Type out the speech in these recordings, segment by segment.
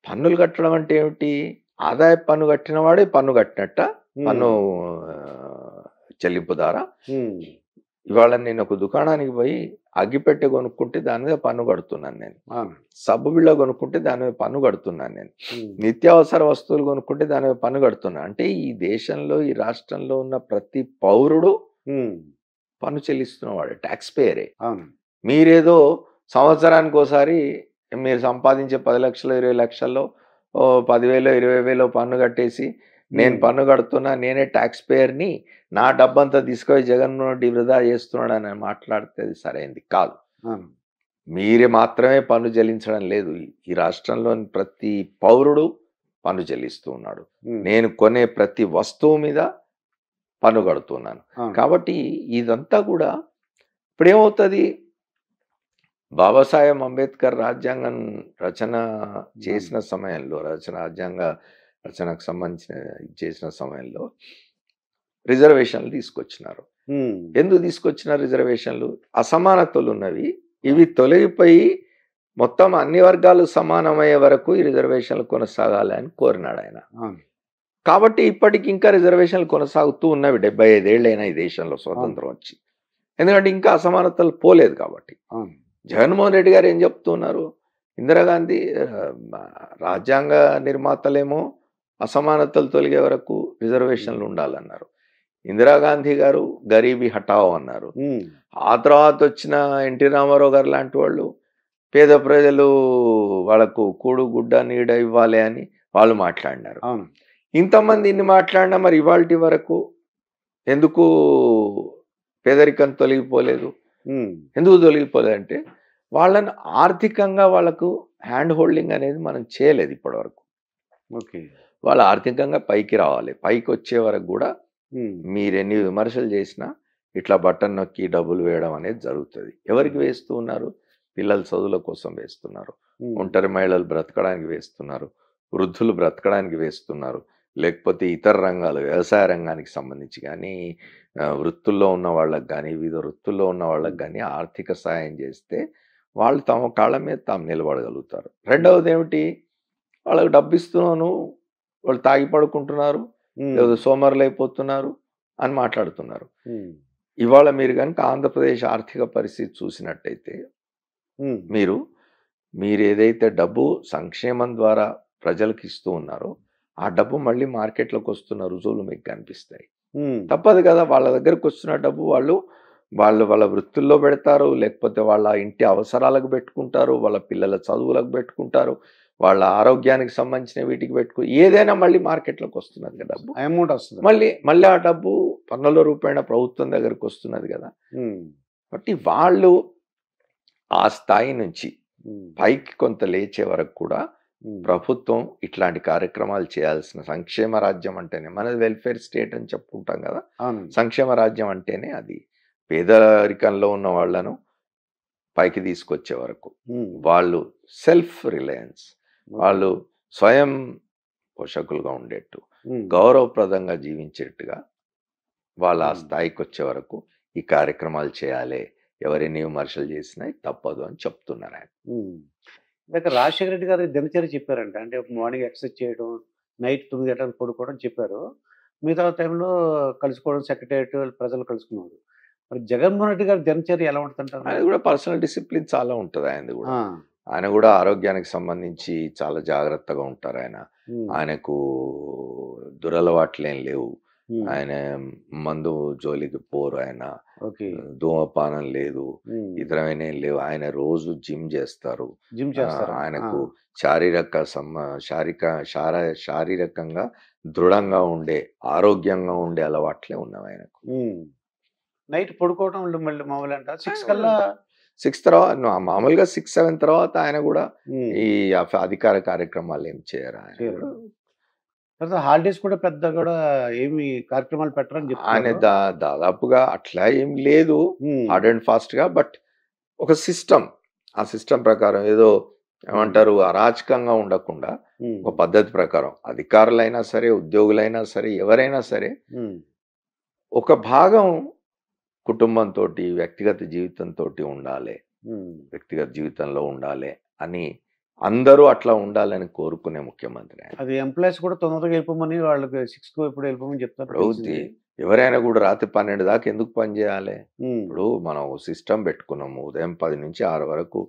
పన్నులు కట్టడం అంటే ఏమిటి? ఆదాయపు పన్ను కట్టినవాడే పన్ను కట్టినట్ట? పన్ను హ్మ్. చెల్లింపుదారా? హ్మ్. ఇవాళ నేను ఒక దుకాణానికి పోయి అగ్గిపెట్టె కొనుక్కుంటే దాని మీద పన్ను కడుతున్నాను నేను. అవును. సబ్బు బిళ్ళ కొనుక్కుంటే దాని మీద పన్ను కడుతున్నాను నేను. హ్మ్. నిత్యావసర వస్తువులు కొనుక్కుంటే దాని మీద పన్ను కడుతున్నా. అంటే ఈ దేశంలో, ఈ రాష్ట్రంలో ఉన్న ప్రతి పౌరుడు హ్మ్. పన్ను చెల్లిస్తున్నవాడే. టాక్స్ పేయరే. అవును. మీరేదో సంవత్సరానికోసారి మీరు సంపాదించే 10,00,000, 20,00,000లో ఓ 10,000, 20,000 పన్ను కట్టేసి, నేను హ్మ్. పన్ను కడుతున్నా, నేనే టాక్స్ పేయర్‌ని, నా డబ్బంతా తీసుకొని జగన్మోహన్ రెడ్డి వృధా చేస్తున్నాడని మాట్లాడితే అది సరైంది కాదు. అవును. మీరే మాత్రమే పన్ను చెల్లించడం లేదు. ఈ రాష్ట్రంలోని ప్రతి పౌరుడు పన్ను చెల్లిస్తూ ఉన్నాడు. హ్మ్. నేను కొనే ప్రతి వస్తువు మీద పన్ను కడుతున్నాను. అవును. కాబట్టి ఇదంతా కూడా ఇప్పుడేమవుతది? బాబాసాహెబ్ అంబేద్కర్ రాజ్యాంగం రచన చేసిన సమయంలో, రాజ్యాంగ రచనకు సంబంధించిన ఇది చేసిన సమయంలో రిజర్వేషన్లు తీసుకొచ్చినారు. హ్మ్. ఎందుకు తీసుకొచ్చిన రిజర్వేషన్లు? అసమానతలు ఉన్నవి. ఇవి తొలగిపోయి మొత్తం అన్ని వర్గాలు సమానమయ్యే వరకు ఈ రిజర్వేషన్లు కొనసాగాలి అని కోరినాడు ఆయన. అవును. కాబట్టి ఇప్పటికి ఇంకా రిజర్వేషన్లు కొనసాగుతూ ఉన్నవి. 75 ఏళ్ళైనా ఈ దేశంలో స్వతంత్రం వచ్చి. ఎందుకంటే ఇంకా అసమానతలు పోలేదు కాబట్టి. అవును. జగన్మోహన్ రెడ్డి గారు ఏం చెప్తున్నారు? ఇందిరాగాంధీ రాజ్యాంగ నిర్మాతలేమో అసమానతలు తొలగే వరకు రిజర్వేషన్లు ఉండాలన్నారు. ఇందిరాగాంధీ గారు గరీబీ హఠావో అన్నారు. హ్మ్. ఆ తర్వాత వచ్చిన ఎన్టీ రామారావు గారు లాంటి వాళ్ళు పేద ప్రజలు వాళ్ళకు కూడు గుడ్డ నీడ ఇవ్వాలి అని వాళ్ళు మాట్లాడినారు. అవును. ఇంతమంది ఇన్ని మాట్లాడినా మరి ఇవాల్టి వరకు ఎందుకు పేదరికం తొలగిపోలేదు? హ్మ్. ఎందుకు తొలగిపోలేదంటే వాళ్ళని ఆర్థికంగా వాళ్ళకు హ్యాండ్ హోల్డింగ్ అనేది మనం చేయలేదు ఇప్పటివరకు. ఓకే. వాళ్ళు ఆర్థికంగా పైకి రావాలి. పైకి వచ్చే వరకు కూడా హ్మ్. మీరెన్ని విమర్శలు చేసినా ఇట్లా బటన్ నొక్కి డబ్బులు వేయడం అనేది జరుగుతుంది. ఎవరికి వేస్తూ ఉన్నారు? పిల్లల చదువుల కోసం వేస్తున్నారు. హ్మ్. ఒంటరి మహిళలు బ్రతకడానికి వేస్తున్నారు. వృద్ధులు బ్రతకడానికి వేస్తున్నారు. లేకపోతే ఇతర రంగాలు, వ్యవసాయ రంగానికి సంబంధించి కానీ, వృత్తుల్లో ఉన్న వాళ్ళకి కానీ, వివిధ వృత్తుల్లో ఉన్న వాళ్ళకి కానీ ఆర్థిక సాయం చేస్తే వాళ్ళు తమ కాళ్ళ మీద తాము నిలబడగలుగుతారు. రెండవది ఏమిటి? వాళ్ళకి డబ్బు ఇస్తున్నాను, వాళ్ళు తాగి పడుకుంటున్నారు, హ్మ్. లేదా సోమరులైపోతున్నారు అని మాట్లాడుతున్నారు. హ్మ్. ఇవాళ మీరు కనుక ఆంధ్రప్రదేశ్ ఆర్థిక పరిస్థితి చూసినట్టయితే హ్మ్. మీరేదైతే డబ్బు సంక్షేమం ద్వారా ప్రజలకు ఇస్తూ ఉన్నారో ఆ డబ్బు మళ్ళీ మార్కెట్లోకి వస్తున్న రుజువులు మీకు కనిపిస్తాయి. హ్మ్. తప్పదు కదా! వాళ్ళ దగ్గరకు వస్తున్న డబ్బు వాళ్ళ వృత్తుల్లో పెడతారు. లేకపోతే వాళ్ళ ఇంటి అవసరాలకు పెట్టుకుంటారు. వాళ్ళ పిల్లల చదువులకు పెట్టుకుంటారు. వాళ్ళ ఆరోగ్యానికి సంబంధించిన వీటికి ఏదైనా మళ్ళీ మార్కెట్‌లోకి వస్తున్నది కదా డబ్బు. అమౌంట్ వస్తది. మళ్ళీ ఆ డబ్బు పన్నుల రూపేణా ప్రభుత్వం దగ్గరికి వస్తున్నది కదా! హ్మ్. కాబట్టి వాళ్ళు ఆ స్థాయి నుంచి హ్మ్. పైకి కొంత లేచే వరకు కూడా హ్మ్. ప్రభుత్వం ఇట్లాంటి కార్యక్రమాలు చేయాల్సిన సంక్షేమ రాజ్యం అంటేనే మనది వెల్ఫేర్ స్టేట్ అని చెప్పుకుంటాం కదా! అవునండి. సంక్షేమ రాజ్యం అంటేనే అది. పేదరికంలో ఉన్న వాళ్ళను పైకి తీసుకొచ్చే వరకు. హ్మ్. వాళ్ళు సెల్ఫ్ రిలయన్స్. ఓకే. వాళ్ళు స్వయం పోషకులుగా ఉండేట్టు, హ్మ్. గౌరవప్రదంగా జీవించేట్టుగా వాళ్ళు ఆ హ్మ్. స్థాయికొచ్చే వరకు ఈ కార్యక్రమాలు చేయాలి. ఎవరెన్ని విమర్శలు చేసినా ఇది తప్పదు అని చెప్తున్నారాయన. హ్మ్. ఇందాక రాజశేఖర రెడ్డి గారి దినచర్య చెప్పారంట. అంటే మార్నింగ్ ఎక్సర్సైజ్ చేయడం, నైట్ 9 గంటలకు పడుకోవడం చెప్పారు. మిగతా టైంలో కలుసుకోవడం సెక్రటేరియట్ ప్రజలు కలుసుకున్నారు. మరి జగన్మోహన్ రెడ్డి గారి దినచర్య ఎలా ఉంటదంటారు ఆయన మరి? కూడా పర్సనల్ డిసిప్లిన్ చాలా ఉంటది ఆయనది ఆ! గూడా. ఆయన గూడా ఆరోగ్యానికి సంబంధించి చాలా జాగ్రత్తగా ఉంటారాయన. హ్మ్. ఆయనకు దురలవాట్లేం లేవు. హ్మ్. ఆయన మందు జోలికి పోరు ఆయన. ఓకే. ధూమపానం లేదు. హ్మ్. ఇతరమైనవి లేవు. ఆయన రోజు జిమ్ చేస్తారు. జిమ్ చేస్తారంట. ఆ! ఆయనకు శారీరక సమ్మ శారీక శార శారీరకంగా దృఢంగా ఉండే, ఆరోగ్యంగా ఉండే అలవాట్లే ఉన్నవాయనకు. హ్మ్. నైట్ పడుకోవడం మళ్ళీ మామూలంట. ఆయన 6 గూడా కల్లా 6 తర్వాత మామూలుగా 6, 7 తర్వాత ఆయన గూడా హ్మ్. ఈ అధికార కార్యక్రమాలేం చేయరు ఆయన చేయరు. గూడా. తర్వాత హాలిడేస్ కూడా పెద్ద కూడా ఏమి కార్యక్రమాలు పెట్టరని ఆయన చెప్తున్నారు. దాదాపుగా అట్లా ఏం లేదు. హ్మ్. హార్డ్ అండ్ ఫాస్ట్‌గా ఒక సిస్టమ్. ఆ సిస్టమ్ ప్రకారం ఏదో హ్మ్. ఏమంటారు అరాచకంగా ఉండకుండా హ్మ్. ఒక పద్ధతి ప్రకారం అధికారులైనా సరే, ఉద్యోగులైనా సరే, ఎవరైనా సరే హ్మ్. ఒక భాగం కుటుంబంతోటి, వ్యక్తిగత జీవితంతోటి ఉండాలి. హ్మ్. వ్యక్తిగత జీవితంలో ఉండాలి అని అందరూ అట్లా ఉండాలని కోరుకునే ముఖ్యమంత్రి ఆయన. అది ఎంప్లాయీస్ కూడా తొందరగా వెళ్ళిపోమని వాళ్ళకి 6కు ఇప్పుడు వెళ్ళిపోమని చెప్తారు ఇప్పుడు తెలిసింది. ఎవరైనా కూడా రాత్రి 12 దాకా ఎందుకు పని చేయాలి? ఉమ్, ఇప్పుడు మనం సిస్టమ్ పెట్టుకున్నాము. ఉదయం 10 నుంచి 6 వరకు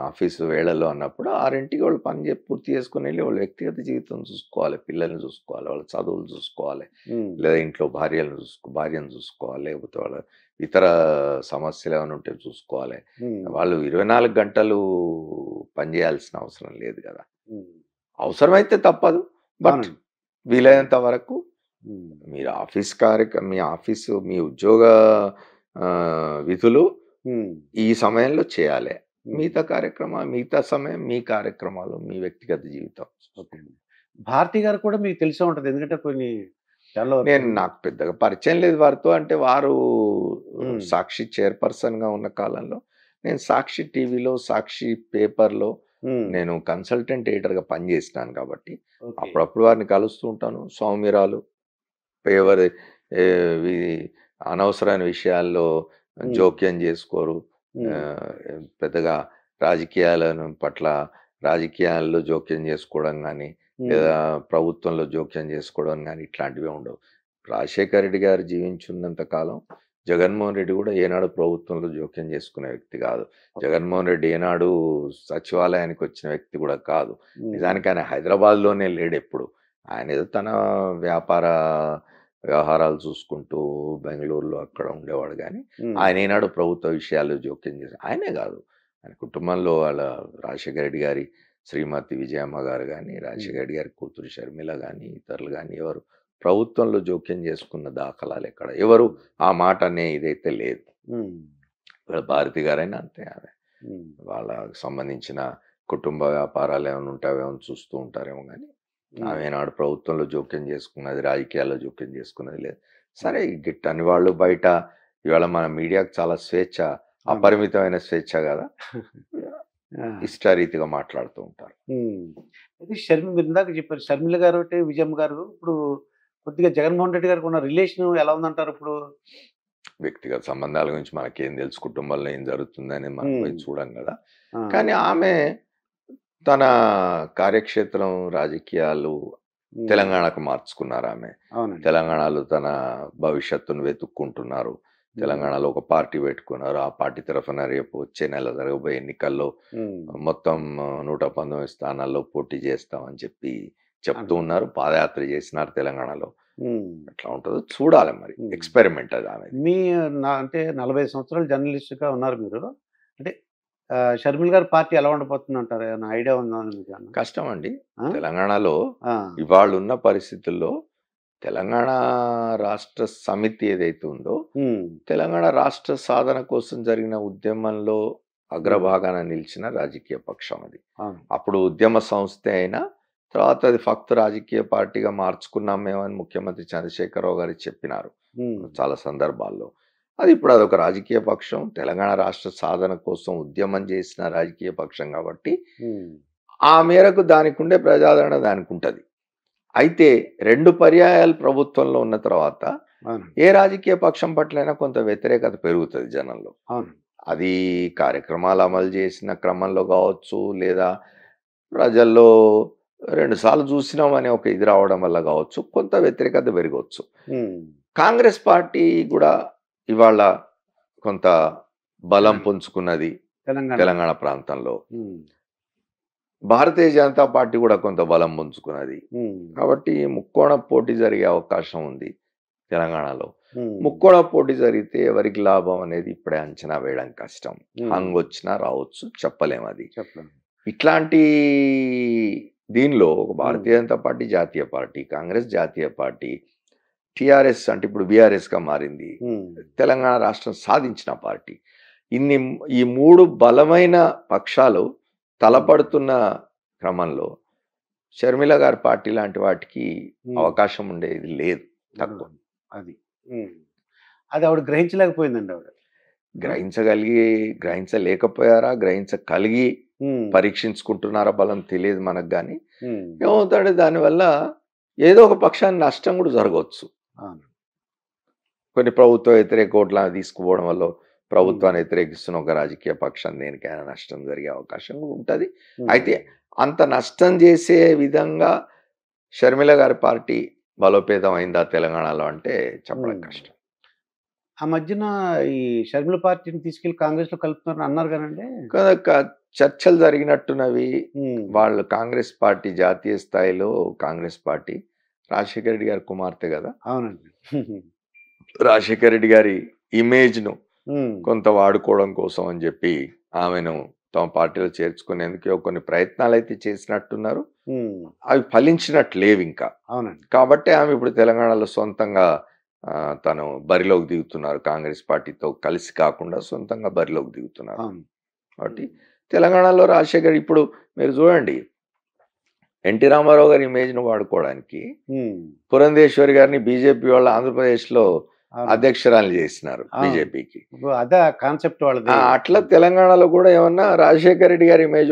ఆఫీసు వేళల్లో అన్నప్పుడు 6కి వాళ్ళు పూర్తి చేసుకుని వెళ్ళి వాళ్ళ వ్యక్తిగత జీవితం చూసుకోవాలి, పిల్లల్ని చూసుకోవాలి, వాళ్ళ చదువులు చూసుకోవాలి, ఉమ్, లేదా ఇంట్లో భార్యను చూసుకోవాలి, లేకపోతే వాళ్ళ ఇతర సమస్యలు ఏమైనా ఉంటే చూసుకోవాలి. ఉమ్, వాళ్ళు 24 గంటలు పని చేయాల్సిన అవసరం లేదు కదా. ఉమ్, అవసరమైతే తప్పదు, బట్ అవునండి. వీలైనంత వరకు ఉమ్, మీరు మీ ఆఫీసు మీ ఉద్యోగ విధులు ఉమ్, ఈ సమయంలో చేయాలి. ఉమ్. మిగతా సమయం మీ కార్యక్రమాలు, మీ వ్యక్తిగత జీవితం. ఓకే అండి. భారతి గారు కూడా మీకు తెలిసే ఉంటది. ఎందుకంటే కొన్ని చాలా వరకు నాకు పెద్దగా పరిచయం లేదు వారితో. అంటే వారు ఉమ్, సాక్షి చైర్పర్సన్‌గా ఉన్న కాలంలో నేను సాక్షి టీవీలో, సాక్షి పేపర్‌లో ఉమ్, నేను కన్సల్టెంట్ ఎడిటర్‌గా పనిచేసినాను కాబట్టి ఓకే. అప్పుడప్పుడు వారిని కలుస్తూ ఉంటాను. సౌమ్యురాలు, ఎవరి వి అనవసరమైన విషయాల్లో ఉమ్, జోక్యం చేసుకోరు. ఉమ్, పెద్దగా రాజకీయాల్లో జోక్యం చేసుకోవడం గానీ, ఉమ్, లేదా ప్రభుత్వంలో జోక్యం చేసుకోవడం గానీ ఇట్లాంటివే ఉండవు. రాజశేఖర రెడ్డి గారు జీవించున్నంత కాలం జగన్మోహన్ రెడ్డి కూడా ఏనాడు ప్రభుత్వంలో జోక్యం చేసుకునే వ్యక్తి కాదు. జగన్మోహన్ రెడ్డి ఏనాడు సచివాలయానికి వచ్చిన వ్యక్తి కూడా కాదు. ఉమ్, నిజానికి ఆయన హైదరాబాద్‌లోనే లేడెప్పుడు. ఆయన ఏదో తన వ్యాపార వ్యవహారాలు చూసుకుంటూ బెంగుళూరులో అక్కడ ఉండేవాడు గానీ, ఉమ్, ఆయన ఏనాడు ప్రభుత్వ విషయాల్లో జోక్యం ఆయనే కాదు. ఆయన కుటుంబంలో వాళ్ళ రాజశేఖర రెడ్డి గారి శ్రీమతి విజయమ్మ గారు గానీ, రాజశేఖర రెడ్డి గారి కూతురు షర్మిల గానీ, ఇతరులు గానీ ఎవరు ప్రభుత్వంలో జోక్యం చేసుకున్న దాఖలాలు ఎక్కడ ఎవరు ఆ మాట అనే ఇదైతే లేదు. ఉమ్, వాళ్ళ భారతి గారైనా అంతే. ఆమె ఉమ్, వాళ్ళకి సంబంధించిన కుటుంబ వ్యాపారాలు ఏమైనా ఉంటే అవేమైనా చూస్తూ ఉంటారేమో కానీ ఆమె నాడు ప్రభుత్వంలో జోక్యం చేసుకున్నది, రాజకీయాల్లో జోక్యం చేసుకున్నది లేదు. సరే గిట్టని వాళ్ళు బయట ఇవాళ మన మీడియాకు చాలా స్వేచ్ఛ, అపరిమితమైన స్వేచ్ఛ కదా, ఆ, ఇష్టారీతిగా మాట్లాడుతూ ఉంటారు. ఉమ్. ఇది మీరు ఇందాక చెప్పారు షర్మిల గారు అంటే విజయమ్మ గారు ఇప్పుడు కొద్దిగా జగన్మోహన్ రెడ్డి గారికి ఉన్న రిలేషన్ ఎలా ఉందంటారు ఇప్పుడు? వ్యక్తిగత సంబంధాల గురించి మనకేం తెలుసు, కుటుంబంలో ఏం జరుగుతుందని మనం పోయి చూడం కదా. ఆ, కానీ ఆమె తన కార్యక్షేత్రం రాజకీయాలు ఉమ్, తెలంగాణకు మార్చుకున్నారు. ఆమె అవునండి. తెలంగాణలో తన భవిష్యత్తును వెతుక్కుంటున్నారు. తెలంగాణలో ఒక పార్టీ పెట్టుకున్నారు. ఆ పార్టీ తరఫున రేపు వచ్చే నెల జరగబోయే ఎన్నికల్లో ఉమ్, మొత్తం 119 స్థానాల్లో పోటీ చేస్తామని చెప్తూ అంటున్నారు. ఉన్నారు. పాదయాత్ర చేసినారు తెలంగాణలో. ఉమ్. ఎట్లా ఉంటుందో చూడాలి మరి. ఉమ్. ఎక్స్పెరిమెంట్ అది ఆమె. అంటే 40 సంవత్సరాలు జర్నలిస్ట్గా ఉన్నారు మీరు. అంటే షర్మిల గారి పార్టీ ఎలా ఉండబోతుంది అంటారు? ఏమైనా ఐడియా ఉందా మీకు ఏమన్నా? కష్టం అండి. ఆ? తెలంగాణలో ఆ, ఇవాళ ఉన్న పరిస్థితుల్లో తెలంగాణ రాష్ట్ర సమితి ఏదైతే ఉందో, ఉమ్, తెలంగాణ రాష్ట్ర సాధన కోసం జరిగిన ఉద్యమంలో అగ్రభాగాన నిలిచిన రాజకీయ పక్షం అది. అవును. అప్పుడు ఉద్యమ సంస్థ అయినా తర్వాత అది ఫక్తు రాజకీయ పార్టీగా మార్చుకున్నాం మేమని ముఖ్యమంత్రి చంద్రశేఖరరావు గారు చెప్పినారు ఉమ్, చాలా సందర్భాల్లో. అది ఇప్పుడు అదొక రాజకీయ పక్షం, తెలంగాణ రాష్ట్ర సాధన కోసం ఉద్యమం చేసిన రాజకీయ పక్షం కాబట్టి ఉమ్, ఆ మేరకు దానికి ఉండే ప్రజాదరణ దానికి ఉంటుంది. అయితే 2 పర్యాయాలు ప్రభుత్వంలో ఉన్న తర్వాత అవును. ఏ రాజకీయ పక్షం పట్లైనా కొంత వ్యతిరేకత పెరుగుతుంది జనంలో. అవును. అది కార్యక్రమాలు అమలు చేసిన క్రమంలో కావచ్చు, లేదా ప్రజల్లో 2 సార్లు చూసినాం అనే ఒక ఇది రావడం వల్ల కావచ్చు, కొంత వ్యతిరేకత పెరగవచ్చు. ఉమ్, కాంగ్రెస్ పార్టీ కూడా ఇవాళ కొంత బలం పుంజుకున్నది తెలంగాణ ప్రాంతంలో. ఉమ్, భారతీయ జనతా పార్టీ కూడా కొంత బలం పుంజుకున్నది. ఉమ్, కాబట్టి ముక్కోణ పోటీ జరిగే అవకాశం ఉంది తెలంగాణలో. ఉమ్, ముక్కోణ పోటీ జరిగితే ఎవరికి లాభం అనేది ఇప్పుడే అంచనా వేయడం కష్టం. ఉమ్, హంగ్ వచ్చినా రావచ్చు, చెప్పలేము అది. చెప్పండి. ఇట్లాంటి దీనిలో భారతీయ జనతా పార్టీ జాతీయ పార్టీ, కాంగ్రెస్ జాతీయ పార్టీ, టిఆర్ఎస్ అంటే ఇప్పుడు బీఆర్ఎస్గా మారింది, ఉమ్, తెలంగాణ రాష్ట్రం సాధించిన పార్టీ. ఈ 3 బలమైన పక్షాలు తలపడుతున్న క్రమంలో షర్మిల గారి పార్టీ లాంటి వాటికి అవకాశం ఉండేది లేదు, తక్కువ. అది అది ఆవిడ గ్రహించలేకపోయిందండి. ఆవిడ గ్రహించలేకపోయారా, గ్రహించగలిగి పరీక్షించుకుంటున్నారా బలం తెలియదు మనకు. కానీ ఏమవుతాడు, దానివల్ల ఏదో ఒక పక్షాన్ని నష్టం కూడా జరగవచ్చు. కొన్ని ప్రభుత్వ వ్యతిరేక ఓట్లను తీసుకుపోవడం వల్ల ప్రభుత్వాన్ని వ్యతిరేకిస్తున్న ఒక రాజకీయ పక్షం దేనికైనా నష్టం జరిగే అవకాశం ఉంటుంది. అయితే అంత నష్టం చేసే విధంగా షర్మిల గారి పార్టీ బలోపేతం అయిందా తెలంగాణలో అంటే చెప్పడం కష్టం. ఆ మధ్యన ఈ షర్మిల పార్టీని తీసుకెళ్లి కాంగ్రెస్ లో కలుపుతున్నారని అన్నారు కదండి. చర్చలు జరిగినట్టున్నవి. వాళ్ళు కాంగ్రెస్ పార్టీ జాతీయ స్థాయిలో కాంగ్రెస్ పార్టీ రాజశేఖర రెడ్డి గారి కుమార్తె కదా. అవునండి. రాజశేఖర రెడ్డి గారి ఇమేజ్ ను కొంత వాడుకోవడం కోసం అని చెప్పి ఆమెను తమ పార్టీలో చేర్చుకునేందుకు కొన్ని ప్రయత్నాలు అయితే చేసినట్టున్నారు. అవి ఫలించినట్టు లేవు ఇంకా. అవునండి. కాబట్టి ఆమె ఇప్పుడు తెలంగాణలో సొంతంగా తను బరిలోకి దిగుతున్నారు. కాంగ్రెస్ పార్టీతో కలిసి కాకుండా సొంతంగా బరిలోకి దిగుతున్నారు. కాబట్టి తెలంగాణలో రాజశేఖర్ ఇప్పుడు మీరు చూడండి, ఎన్టీ రామారావు గారి ఇమేజ్ ను వాడుకోవడానికి పురంధేశ్వరి గారిని బీజేపీ వాళ్ళు ఆంధ్రప్రదేశ్ లో అధ్యక్షురాలు చేసినారు బీజేపీకి. అదే కాన్సెప్ట్ వాళ్ళది. అట్లా తెలంగాణలో కూడా ఏమన్నా రాజశేఖర రెడ్డి గారి ఇమేజ్